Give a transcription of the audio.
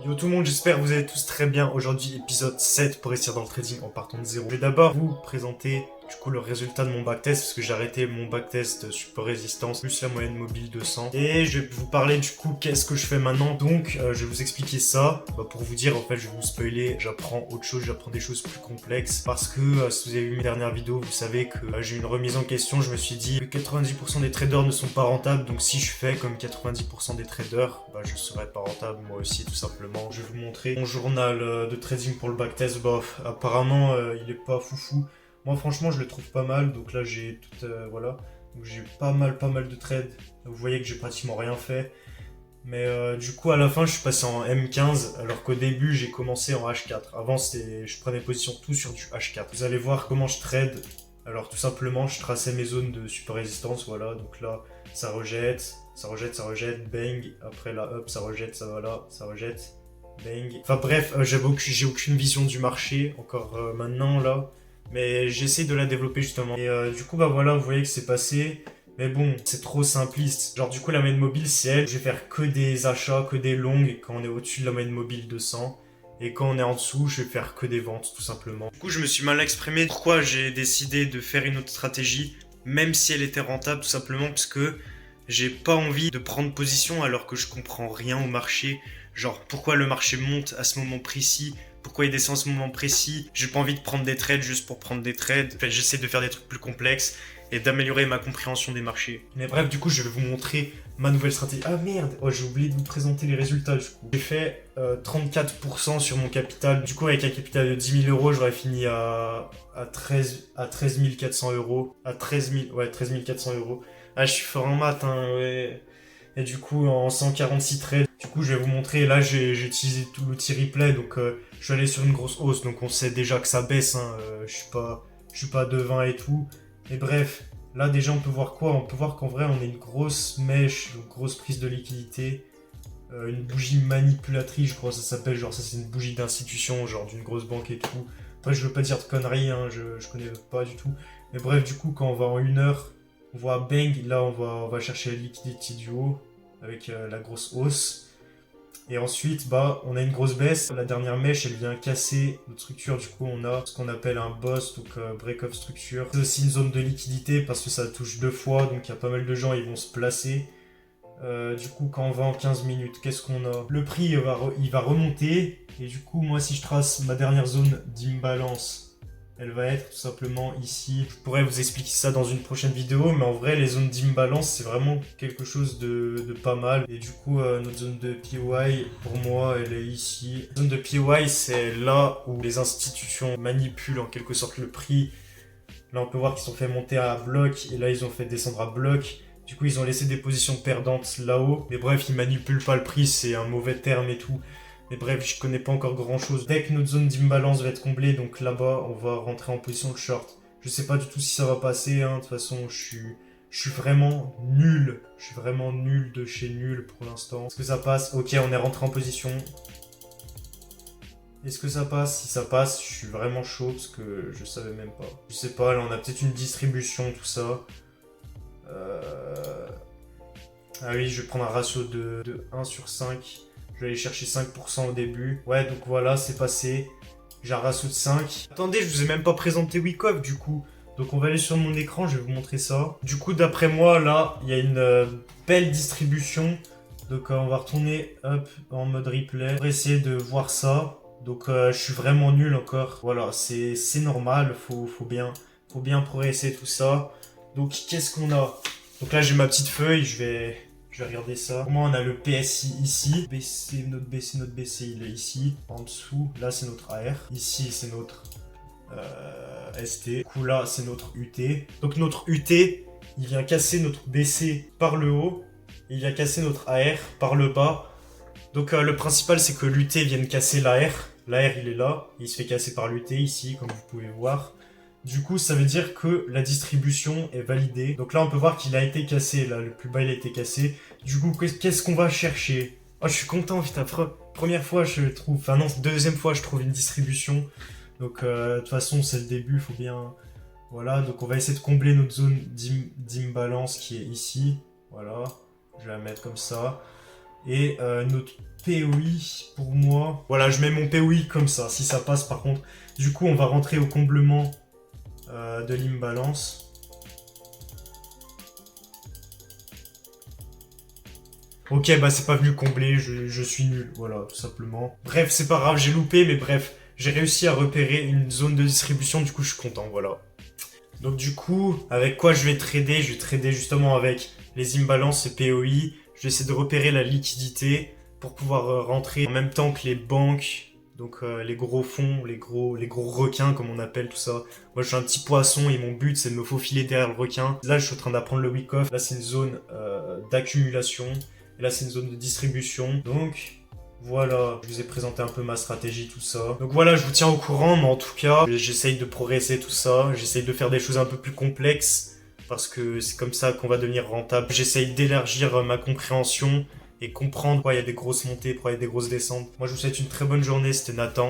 Yo tout le monde, j'espère que vous allez tous très bien. Aujourd'hui, épisode 7 pour réussir dans le trading en partant de zéro. Je vais d'abord vous présenter du coup le résultat de mon backtest parce que j'ai arrêté mon backtest support résistance plus la moyenne mobile 200. Et je vais vous parler du coup qu'est-ce que je fais maintenant. Donc je vais vous expliquer ça pour vous dire en fait je vais vous spoiler. J'apprends autre chose, j'apprends des choses plus complexes parce que si vous avez vu mes dernières vidéos, vous savez que j'ai une remise en question. Je me suis dit que 90% des traders ne sont pas rentables. Donc si je fais comme 90% des traders, je serai pas rentable moi aussi tout simplement. Je vais vous montrer mon journal de trading pour le backtest. Apparemment il est pas foufou. Moi franchement je le trouve pas mal, donc là j'ai tout voilà, donc j'ai pas mal de trades. Vous voyez que j'ai pratiquement rien fait, mais du coup à la fin je suis passé en M15 alors qu'au début j'ai commencé en H4. Avant je prenais position tout sur du H4. Vous allez voir comment je trade. Alors tout simplement je traçais mes zones de support résistance, voilà, donc là ça rejette, bang, après là hop ça rejette, ça va là, ça rejette, bang. Enfin bref, j'ai aucune vision du marché encore maintenant là. Mais j'essaie de la développer justement. Et du coup, voilà, vous voyez que c'est passé. Mais bon, c'est trop simpliste. Genre, du coup, la moyenne mobile, c'est elle. Je vais faire que des achats, que des longues quand on est au-dessus de la moyenne mobile 200. Et quand on est en dessous, je vais faire que des ventes, tout simplement. Du coup, je me suis mal exprimé. Pourquoi j'ai décidé de faire une autre stratégie, même si elle était rentable, tout simplement parce que j'ai pas envie de prendre position alors que je comprends rien au marché. Genre, pourquoi le marché monte à ce moment précis? Pourquoi il descend à ce moment précis? J'ai pas envie de prendre des trades juste pour prendre des trades. En fait, j'essaie de faire des trucs plus complexes et d'améliorer ma compréhension des marchés. Mais bref, du coup, je vais vous montrer ma nouvelle stratégie. Ah merde, j'ai oublié de vous présenter les résultats du coup. J'ai fait 34% sur mon capital. Du coup, avec un capital de 10 000 euros, j'aurais fini à 13 400 euros. À 13 400 euros. Ah, je suis fort en maths, hein, ouais. Et du coup, en 146 trades, du coup, je vais vous montrer. Là, j'ai utilisé tout l'outil replay, donc je suis allé sur une grosse hausse, donc on sait déjà que ça baisse. Hein, je suis pas devin et tout. Mais bref, là déjà, on peut voir quoi? On peut voir qu'en vrai, on a une grosse mèche, une grosse prise de liquidité, une bougie manipulatrice, je crois que ça s'appelle. Genre, ça, c'est une bougie d'institution, genre d'une grosse banque et tout. Après, je veux pas dire de conneries, hein, je connais pas du tout. Mais bref, du coup, quand on va en 1 heure, on voit bang, là on va chercher la liquidité du haut avec la grosse hausse. Et ensuite, on a une grosse baisse. La dernière mèche, elle vient casser notre structure. Du coup, on a ce qu'on appelle un boss, donc break-off structure. C'est aussi une zone de liquidité parce que ça touche 2 fois, donc il y a pas mal de gens, ils vont se placer. Du coup, quand on va en 15 minutes, qu'est-ce qu'on a? Le prix, il va remonter. Et du coup, moi, si je trace ma dernière zone d'imbalance, elle va être tout simplement ici. Je pourrais vous expliquer ça dans une prochaine vidéo, mais en vrai, les zones d'imbalance, c'est vraiment quelque chose de pas mal. Et du coup, notre zone de PY, pour moi, elle est ici. La zone de PY, c'est là où les institutions manipulent en quelque sorte le prix. Là, on peut voir qu'ils ont fait monter à bloc, et là, ils ont fait descendre à bloc. Du coup, ils ont laissé des positions perdantes là-haut. Mais bref, ils manipulent pas le prix, c'est un mauvais terme et tout. Mais bref, je connais pas encore grand chose. Dès que notre zone d'imbalance va être comblée, donc là-bas, on va rentrer en position de short. Je sais pas du tout si ça va passer, hein. De toute façon, je suis vraiment nul. Je suis vraiment nul de chez nul pour l'instant. Est-ce que ça passe? Ok, on est rentré en position. Est-ce que ça passe? Si ça passe, je suis vraiment chaud parce que je savais même pas. Je sais pas, là on a peut-être une distribution, tout ça. Ah oui, je vais prendre un ratio de 1 sur 5. Je vais aller chercher 5% au début. Ouais, donc voilà, c'est passé. J'ai un ratio de 5. Attendez, je vous ai même pas présenté Wyckoff du coup. Donc on va aller sur mon écran, je vais vous montrer ça. Du coup, d'après moi, là, il y a une belle distribution. Donc on va retourner hop, en mode replay pour essayer de voir ça. Donc je suis vraiment nul encore. Voilà, c'est normal, faut bien progresser tout ça. Donc qu'est-ce qu'on a? Donc là j'ai ma petite feuille, je vais regarder ça. Pour moi on a le PSI ici. Notre BC il est ici. En dessous, là c'est notre AR. Ici c'est notre ST. Du coup là c'est notre UT. Donc notre UT, il vient casser notre BC par le haut. Et il vient casser notre AR par le bas. Donc le principal c'est que l'UT vienne casser l'AR. L'AR il est là. Il se fait casser par l'UT ici comme vous pouvez voir. Du coup, ça veut dire que la distribution est validée. Donc là, on peut voir qu'il a été cassé. Là, le plus bas, il a été cassé. Du coup, qu'est-ce qu'on va chercher? Oh, je suis content, putain. Première fois, je trouve... Enfin non, deuxième fois, je trouve une distribution. Donc, de toute façon, c'est le début. Il faut bien... Voilà, donc on va essayer de combler notre zone d'imbalance qui est ici. Voilà, je vais la mettre comme ça. Et notre POI pour moi. Voilà, je mets mon POI comme ça, si ça passe par contre. Du coup, on va rentrer au comblement de l'imbalance. Ok, bah c'est pas venu combler, je suis nul, voilà, tout simplement. Bref, c'est pas grave, j'ai loupé, mais bref, j'ai réussi à repérer une zone de distribution, du coup je suis content, voilà. Donc du coup, avec quoi je vais trader? Je vais trader justement avec les imbalances et POI. Je vais essayer de repérer la liquidité pour pouvoir rentrer en même temps que les banques, donc les gros fonds, les gros requins comme on appelle tout ça. Moi je suis un petit poisson et mon but c'est de me faufiler derrière le requin. Là je suis en train d'apprendre le week off. Là c'est une zone d'accumulation. Et là c'est une zone de distribution. Donc voilà, je vous ai présenté un peu ma stratégie, tout ça. Donc voilà, je vous tiens au courant, mais en tout cas, j'essaye de progresser tout ça. J'essaye de faire des choses un peu plus complexes parce que c'est comme ça qu'on va devenir rentable. J'essaye d'élargir ma compréhension et comprendre pourquoi il y a des grosses montées, pourquoi il y a des grosses descentes. Moi je vous souhaite une très bonne journée, c'était Nathan.